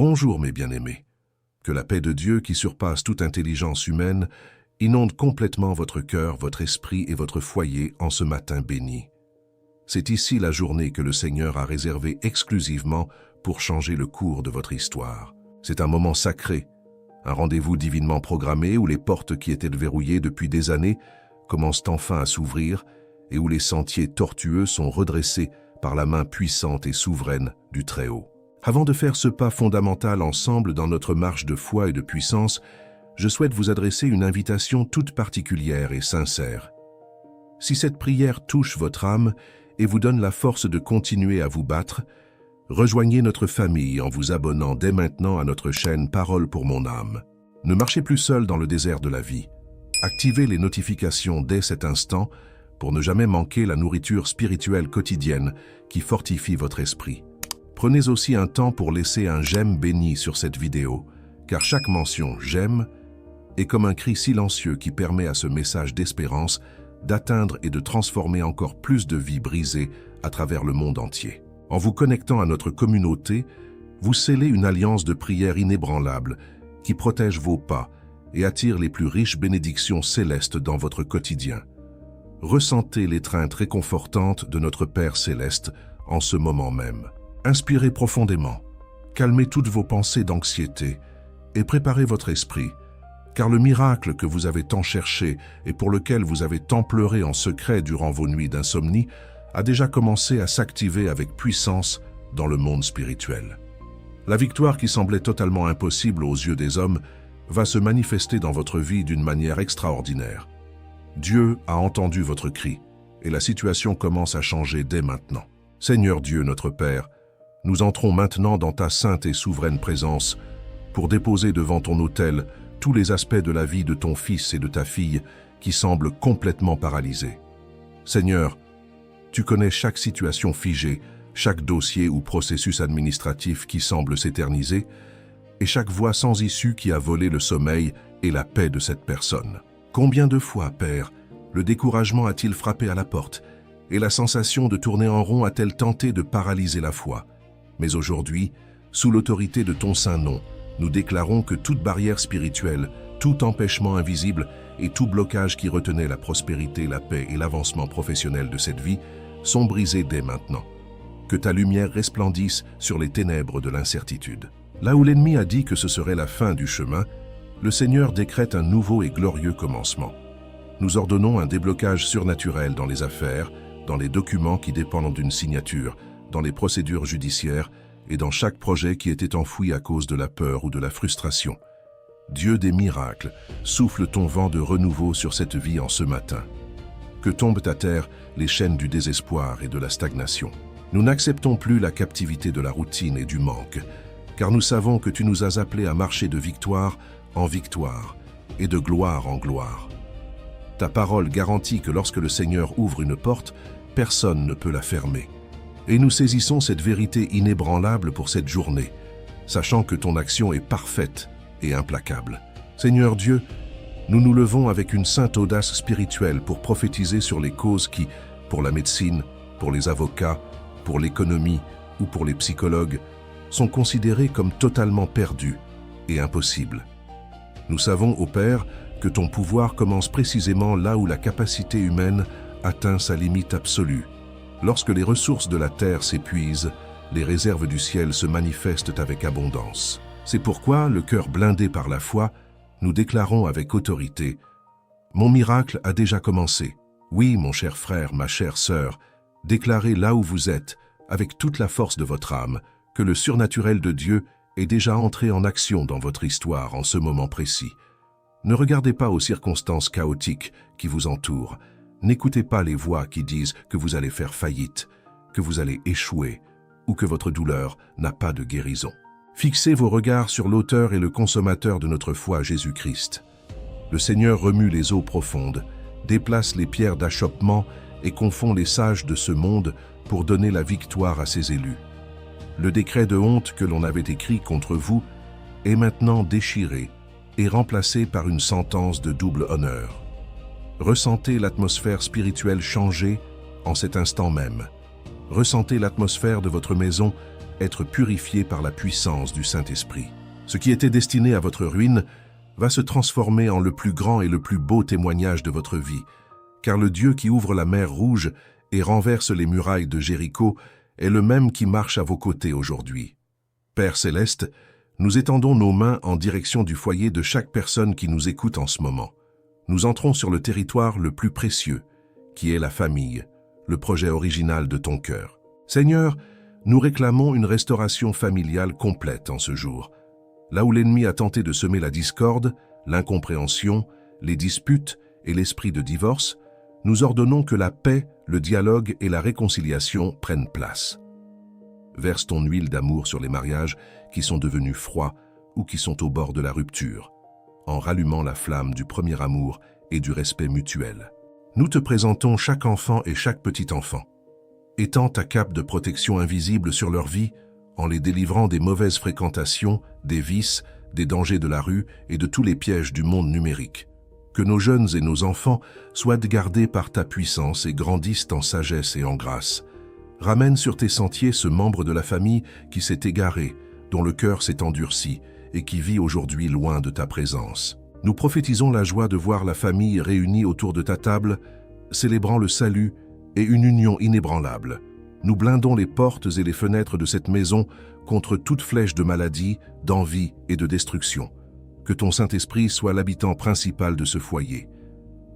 Bonjour mes bien-aimés. Que la paix de Dieu qui surpasse toute intelligence humaine inonde complètement votre cœur, votre esprit et votre foyer en ce matin béni. C'est ici la journée que le Seigneur a réservée exclusivement pour changer le cours de votre histoire. C'est un moment sacré, un rendez-vous divinement programmé où les portes qui étaient verrouillées depuis des années commencent enfin à s'ouvrir et où les sentiers tortueux sont redressés par la main puissante et souveraine du Très-Haut. Avant de faire ce pas fondamental ensemble dans notre marche de foi et de puissance, je souhaite vous adresser une invitation toute particulière et sincère. Si cette prière touche votre âme et vous donne la force de continuer à vous battre, rejoignez notre famille en vous abonnant dès maintenant à notre chaîne Parole pour mon âme. Ne marchez plus seul dans le désert de la vie. Activez les notifications dès cet instant pour ne jamais manquer la nourriture spirituelle quotidienne qui fortifie votre esprit. Prenez aussi un temps pour laisser un j'aime béni sur cette vidéo, car chaque mention « j'aime » est comme un cri silencieux qui permet à ce message d'espérance d'atteindre et de transformer encore plus de vies brisées à travers le monde entier. En vous connectant à notre communauté, vous scellez une alliance de prière inébranlable qui protège vos pas et attire les plus riches bénédictions célestes dans votre quotidien. Ressentez l'étreinte réconfortante de notre Père céleste en ce moment même. Inspirez profondément, calmez toutes vos pensées d'anxiété et préparez votre esprit, car le miracle que vous avez tant cherché et pour lequel vous avez tant pleuré en secret durant vos nuits d'insomnie a déjà commencé à s'activer avec puissance dans le monde spirituel. La victoire qui semblait totalement impossible aux yeux des hommes va se manifester dans votre vie d'une manière extraordinaire. Dieu a entendu votre cri et la situation commence à changer dès maintenant. Seigneur Dieu notre Père, nous entrons maintenant dans ta sainte et souveraine présence pour déposer devant ton autel tous les aspects de la vie de ton fils et de ta fille qui semblent complètement paralysés. Seigneur, tu connais chaque situation figée, chaque dossier ou processus administratif qui semble s'éterniser et chaque voie sans issue qui a volé le sommeil et la paix de cette personne. Combien de fois, Père, le découragement a-t-il frappé à la porte et la sensation de tourner en rond a-t-elle tenté de paralyser la foi? Mais aujourd'hui, sous l'autorité de ton saint nom, nous déclarons que toute barrière spirituelle, tout empêchement invisible et tout blocage qui retenait la prospérité, la paix et l'avancement professionnel de cette vie sont brisés dès maintenant. Que ta lumière resplendisse sur les ténèbres de l'incertitude. Là où l'ennemi a dit que ce serait la fin du chemin, le Seigneur décrète un nouveau et glorieux commencement. Nous ordonnons un déblocage surnaturel dans les affaires, dans les documents qui dépendent d'une signature, dans les procédures judiciaires et dans chaque projet qui était enfoui à cause de la peur ou de la frustration. Dieu des miracles, souffle ton vent de renouveau sur cette vie en ce matin. Que tombent à terre les chaînes du désespoir et de la stagnation. Nous n'acceptons plus la captivité de la routine et du manque, car nous savons que tu nous as appelés à marcher de victoire en victoire et de gloire en gloire. Ta parole garantit que lorsque le Seigneur ouvre une porte, personne ne peut la fermer. Et nous saisissons cette vérité inébranlable pour cette journée, sachant que ton action est parfaite et implacable. Seigneur Dieu, nous nous levons avec une sainte audace spirituelle pour prophétiser sur les causes qui, pour la médecine, pour les avocats, pour l'économie ou pour les psychologues, sont considérées comme totalement perdues et impossibles. Nous savons, ô Père, que ton pouvoir commence précisément là où la capacité humaine atteint sa limite absolue. Lorsque les ressources de la terre s'épuisent, les réserves du ciel se manifestent avec abondance. C'est pourquoi, le cœur blindé par la foi, nous déclarons avec autorité « Mon miracle a déjà commencé. Oui, mon cher frère, ma chère sœur, déclarez là où vous êtes, avec toute la force de votre âme, que le surnaturel de Dieu est déjà entré en action dans votre histoire en ce moment précis. Ne regardez pas aux circonstances chaotiques qui vous entourent. N'écoutez pas les voix qui disent que vous allez faire faillite, que vous allez échouer ou que votre douleur n'a pas de guérison. Fixez vos regards sur l'auteur et le consommateur de notre foi, Jésus-Christ. Le Seigneur remue les eaux profondes, déplace les pierres d'achoppement et confond les sages de ce monde pour donner la victoire à ses élus. Le décret de honte que l'on avait écrit contre vous est maintenant déchiré et remplacé par une sentence de double honneur. Ressentez l'atmosphère spirituelle changer en cet instant même. Ressentez l'atmosphère de votre maison être purifié par la puissance du Saint-Esprit. Ce qui était destiné à votre ruine va se transformer en le plus grand et le plus beau témoignage de votre vie, car le Dieu qui ouvre la mer Rouge et renverse les murailles de Jéricho est le même qui marche à vos côtés aujourd'hui. Père céleste, nous étendons nos mains en direction du foyer de chaque personne qui nous écoute en ce moment. Nous entrons sur le territoire le plus précieux, qui est la famille, le projet original de ton cœur. Seigneur, nous réclamons une restauration familiale complète en ce jour. Là où l'ennemi a tenté de semer la discorde, l'incompréhension, les disputes et l'esprit de divorce, nous ordonnons que la paix, le dialogue et la réconciliation prennent place. Verse ton huile d'amour sur les mariages qui sont devenus froids ou qui sont au bord de la rupture, en rallumant la flamme du premier amour et du respect mutuel. Nous te présentons chaque enfant et chaque petit enfant. Étends ta cape de protection invisible sur leur vie en les délivrant des mauvaises fréquentations, des vices, des dangers de la rue et de tous les pièges du monde numérique. Que nos jeunes et nos enfants soient gardés par ta puissance et grandissent en sagesse et en grâce. Ramène sur tes sentiers ce membre de la famille qui s'est égaré, dont le cœur s'est endurci et qui vit aujourd'hui loin de ta présence. Nous prophétisons la joie de voir la famille réunie autour de ta table, célébrant le salut et une union inébranlable. Nous blindons les portes et les fenêtres de cette maison contre toute flèche de maladie, d'envie et de destruction. Que ton Saint-Esprit soit l'habitant principal de ce foyer,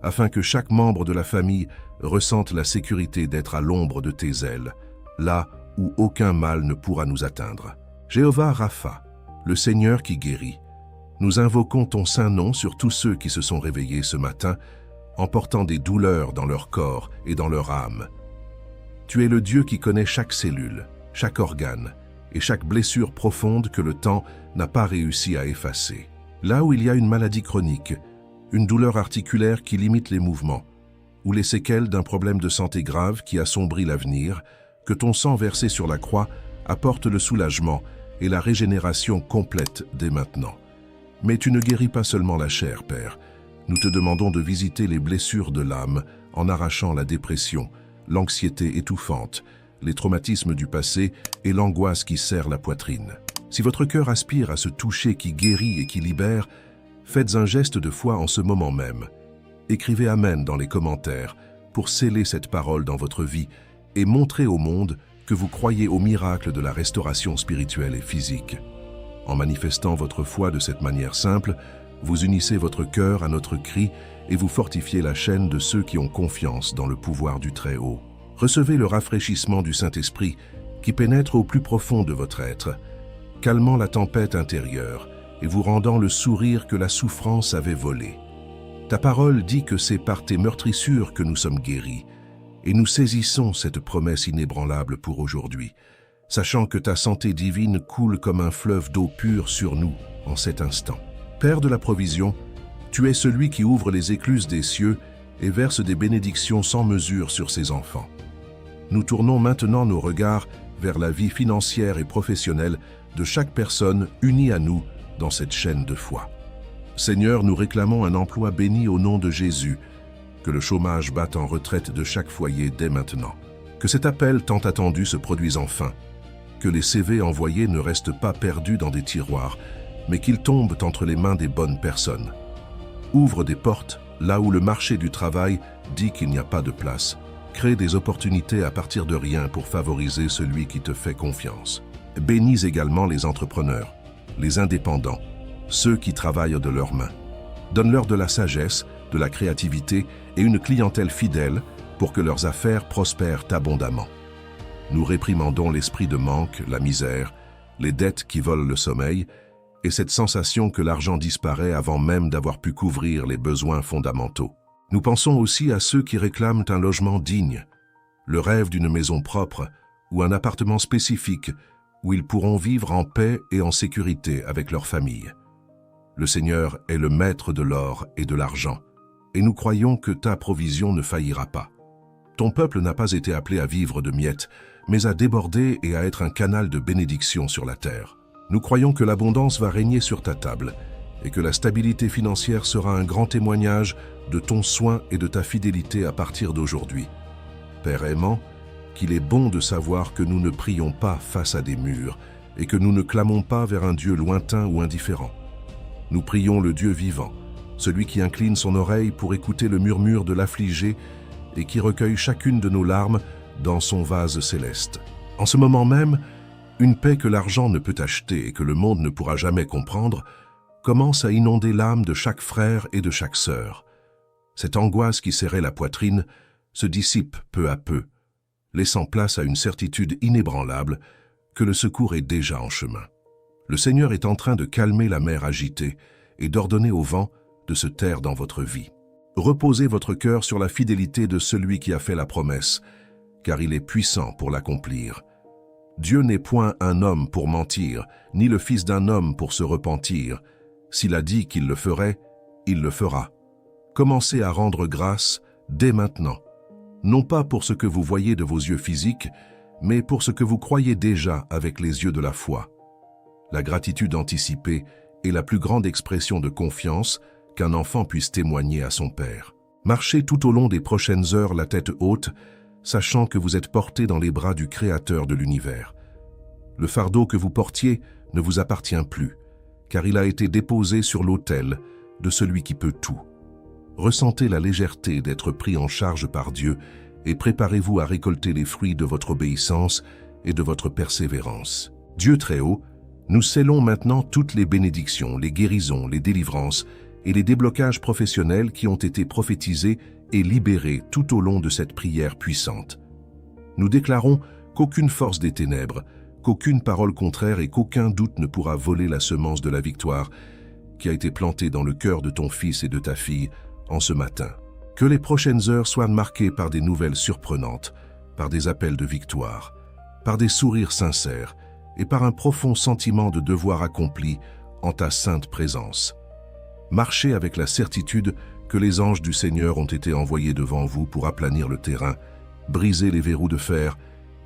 afin que chaque membre de la famille ressente la sécurité d'être à l'ombre de tes ailes, là où aucun mal ne pourra nous atteindre. Jéhovah Rapha, le Seigneur qui guérit, nous invoquons ton saint nom sur tous ceux qui se sont réveillés ce matin, en portant des douleurs dans leur corps et dans leur âme. Tu es le Dieu qui connaît chaque cellule, chaque organe et chaque blessure profonde que le temps n'a pas réussi à effacer. Là où il y a une maladie chronique, une douleur articulaire qui limite les mouvements, ou les séquelles d'un problème de santé grave qui assombrit l'avenir, que ton sang versé sur la croix apporte le soulagement et la régénération complète dès maintenant. Mais tu ne guéris pas seulement la chair, Père. Nous te demandons de visiter les blessures de l'âme en arrachant la dépression, l'anxiété étouffante, les traumatismes du passé et l'angoisse qui serre la poitrine. Si votre cœur aspire à ce toucher qui guérit et qui libère, faites un geste de foi en ce moment même. Écrivez Amen dans les commentaires pour sceller cette parole dans votre vie et montrer au monde que vous croyez au miracle de la restauration spirituelle et physique. En manifestant votre foi de cette manière simple, vous unissez votre cœur à notre cri et vous fortifiez la chaîne de ceux qui ont confiance dans le pouvoir du Très-Haut. Recevez le rafraîchissement du Saint-Esprit qui pénètre au plus profond de votre être, calmant la tempête intérieure et vous rendant le sourire que la souffrance avait volé. Ta parole dit que c'est par tes meurtrissures que nous sommes guéris, et nous saisissons cette promesse inébranlable pour aujourd'hui, sachant que ta santé divine coule comme un fleuve d'eau pure sur nous en cet instant. Père de la provision, tu es celui qui ouvre les écluses des cieux et verse des bénédictions sans mesure sur ses enfants. Nous tournons maintenant nos regards vers la vie financière et professionnelle de chaque personne unie à nous dans cette chaîne de foi. Seigneur, nous réclamons un emploi béni au nom de Jésus, que le chômage batte en retraite de chaque foyer dès maintenant. Que cet appel tant attendu se produise enfin, que les CV envoyés ne restent pas perdus dans des tiroirs, mais qu'ils tombent entre les mains des bonnes personnes. Ouvre des portes là où le marché du travail dit qu'il n'y a pas de place. Crée des opportunités à partir de rien pour favoriser celui qui te fait confiance. Bénis également les entrepreneurs, les indépendants, ceux qui travaillent de leurs mains. Donne-leur de la sagesse, de la créativité et une clientèle fidèle pour que leurs affaires prospèrent abondamment. Nous réprimandons l'esprit de manque, la misère, les dettes qui volent le sommeil et cette sensation que l'argent disparaît avant même d'avoir pu couvrir les besoins fondamentaux. Nous pensons aussi à ceux qui réclament un logement digne, le rêve d'une maison propre ou un appartement spécifique où ils pourront vivre en paix et en sécurité avec leur famille. Le Seigneur est le maître de l'or et de l'argent, et nous croyons que ta provision ne faillira pas. Ton peuple n'a pas été appelé à vivre de miettes, mais à déborder et à être un canal de bénédiction sur la terre. Nous croyons que l'abondance va régner sur ta table, et que la stabilité financière sera un grand témoignage de ton soin et de ta fidélité à partir d'aujourd'hui. Père aimant, qu'il est bon de savoir que nous ne prions pas face à des murs et que nous ne clamons pas vers un Dieu lointain ou indifférent. Nous prions le Dieu vivant, celui qui incline son oreille pour écouter le murmure de l'affligé et qui recueille chacune de nos larmes dans son vase céleste. En ce moment même, une paix que l'argent ne peut acheter et que le monde ne pourra jamais comprendre commence à inonder l'âme de chaque frère et de chaque sœur. Cette angoisse qui serrait la poitrine se dissipe peu à peu, laissant place à une certitude inébranlable que le secours est déjà en chemin. Le Seigneur est en train de calmer la mer agitée et d'ordonner au vent de se taire dans votre vie. Reposez votre cœur sur la fidélité de celui qui a fait la promesse, car il est puissant pour l'accomplir. Dieu n'est point un homme pour mentir, ni le fils d'un homme pour se repentir. S'il a dit qu'il le ferait, il le fera. Commencez à rendre grâce dès maintenant, non pas pour ce que vous voyez de vos yeux physiques, mais pour ce que vous croyez déjà avec les yeux de la foi. La gratitude anticipée est la plus grande expression de confiance qu'un enfant puisse témoigner à son père. Marchez tout au long des prochaines heures la tête haute, sachant que vous êtes porté dans les bras du Créateur de l'univers. Le fardeau que vous portiez ne vous appartient plus, car il a été déposé sur l'autel de celui qui peut tout. Ressentez la légèreté d'être pris en charge par Dieu et préparez-vous à récolter les fruits de votre obéissance et de votre persévérance. Dieu très haut, nous scellons maintenant toutes les bénédictions, les guérisons, les délivrances et les déblocages professionnels qui ont été prophétisés et libérés tout au long de cette prière puissante. Nous déclarons qu'aucune force des ténèbres, qu'aucune parole contraire et qu'aucun doute ne pourra voler la semence de la victoire qui a été plantée dans le cœur de ton fils et de ta fille en ce matin. Que les prochaines heures soient marquées par des nouvelles surprenantes, par des appels de victoire, par des sourires sincères et par un profond sentiment de devoir accompli en ta sainte présence. Marchez avec la certitude que les anges du Seigneur ont été envoyés devant vous pour aplanir le terrain, briser les verrous de fer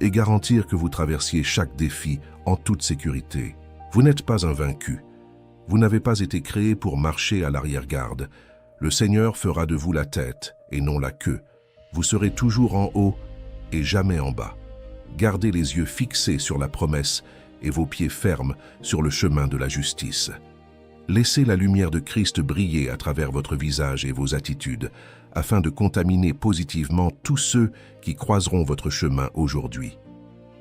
et garantir que vous traversiez chaque défi en toute sécurité. Vous n'êtes pas un vaincu. Vous n'avez pas été créé pour marcher à l'arrière-garde. Le Seigneur fera de vous la tête et non la queue. Vous serez toujours en haut et jamais en bas. Gardez les yeux fixés sur la promesse et vos pieds fermes sur le chemin de la justice. Laissez la lumière de Christ briller à travers votre visage et vos attitudes, afin de contaminer positivement tous ceux qui croiseront votre chemin aujourd'hui.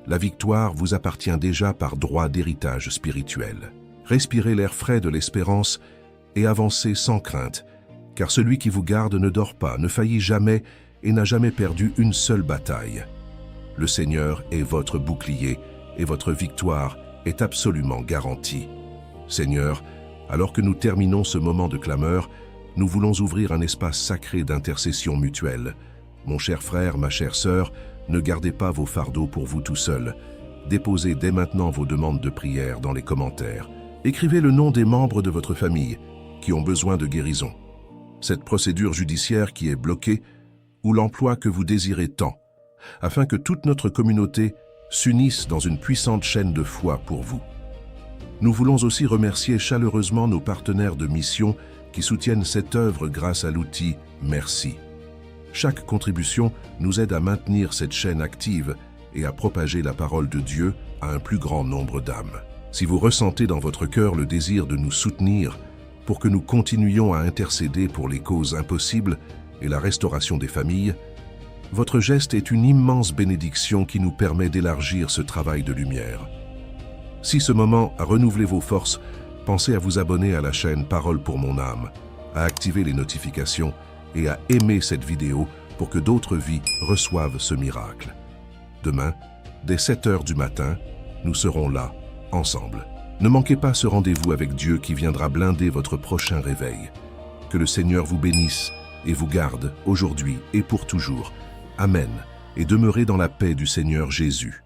La victoire vous appartient déjà par droit d'héritage spirituel. Respirez l'air frais de l'espérance et avancez sans crainte, car celui qui vous garde ne dort pas, ne faillit jamais et n'a jamais perdu une seule bataille. Le Seigneur est votre bouclier et votre victoire est absolument garantie. Seigneur, alors que nous terminons ce moment de clameur, nous voulons ouvrir un espace sacré d'intercession mutuelle. Mon cher frère, ma chère sœur, ne gardez pas vos fardeaux pour vous tout seul. Déposez dès maintenant vos demandes de prière dans les commentaires. Écrivez le nom des membres de votre famille qui ont besoin de guérison. Cette procédure judiciaire qui est bloquée ou l'emploi que vous désirez tant, afin que toute notre communauté s'unisse dans une puissante chaîne de foi pour vous. Nous voulons aussi remercier chaleureusement nos partenaires de mission qui soutiennent cette œuvre grâce à l'outil Merci. Chaque contribution nous aide à maintenir cette chaîne active et à propager la parole de Dieu à un plus grand nombre d'âmes. Si vous ressentez dans votre cœur le désir de nous soutenir pour que nous continuions à intercéder pour les causes impossibles et la restauration des familles, votre geste est une immense bénédiction qui nous permet d'élargir ce travail de lumière. Si ce moment a renouvelé vos forces, pensez à vous abonner à la chaîne Parole pour mon âme, à activer les notifications et à aimer cette vidéo pour que d'autres vies reçoivent ce miracle. Demain, dès 7 heures du matin, nous serons là, ensemble. Ne manquez pas ce rendez-vous avec Dieu qui viendra blinder votre prochain réveil. Que le Seigneur vous bénisse et vous garde aujourd'hui et pour toujours. Amen. Et demeurez dans la paix du Seigneur Jésus.